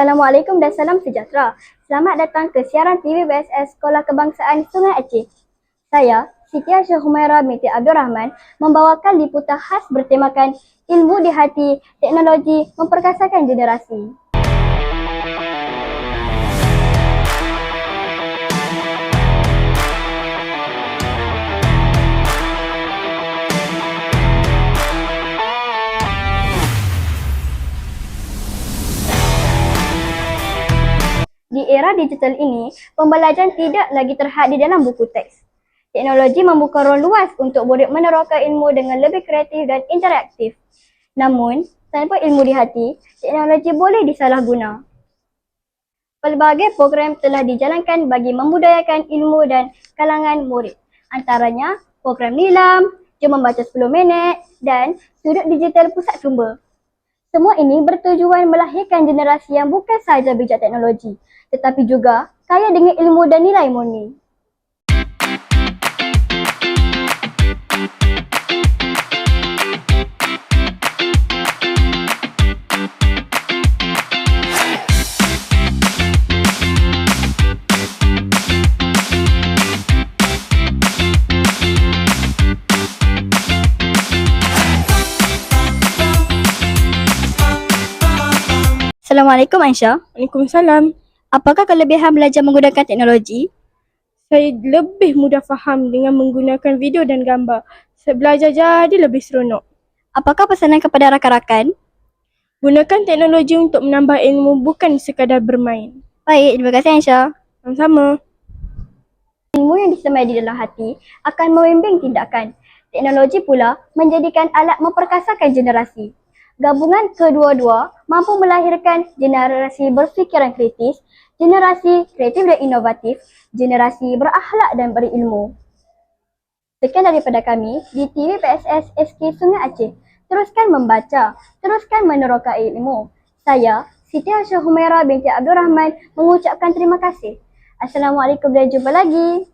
Assalamualaikum dan salam sejahtera. Selamat datang ke siaran TV BSS Sekolah Kebangsaan Sungai Aceh. Saya, Siti Aisyah Humaira binti Abdul Rahman, membawakan liputan khas bertemakan Ilmu di Hati, Teknologi Memperkasakan Generasi. Di era digital ini, pembelajaran tidak lagi terhad di dalam buku teks. Teknologi membuka ruang luas untuk murid meneroka ilmu dengan lebih kreatif dan interaktif. Namun, tanpa ilmu di hati, teknologi boleh disalahguna. Pelbagai program telah dijalankan bagi membudayakan ilmu dan kalangan murid. Antaranya, program Nilam, Jom Membaca 10 Minit dan Sudut Digital Pusat Sumber. Semua ini bertujuan melahirkan generasi yang bukan sahaja bijak teknologi, tetapi juga kaya dengan ilmu dan nilai murni. Assalamualaikum Aisyah. Waalaikumsalam. Apakah kelebihan belajar menggunakan teknologi? Saya lebih mudah faham dengan menggunakan video dan gambar. Belajar jadi lebih seronok. Apakah pesanan kepada rakan-rakan? Gunakan teknologi untuk menambah ilmu, bukan sekadar bermain. Baik, terima kasih Aisyah. Sama-sama. Ilmu yang disemai di dalam hati akan membimbing tindakan. Teknologi pula menjadikan alat memperkasakan generasi. Gabungan kedua-dua mampu melahirkan generasi berfikiran kritis, generasi kreatif dan inovatif, generasi berakhlak dan berilmu. Sekian daripada kami di TV PSS SK Sungai Aceh. Teruskan membaca, teruskan meneroka ilmu. Saya, Siti Aisyah Humaira binti Abdul Rahman mengucapkan terima kasih. Assalamualaikum dan jumpa lagi.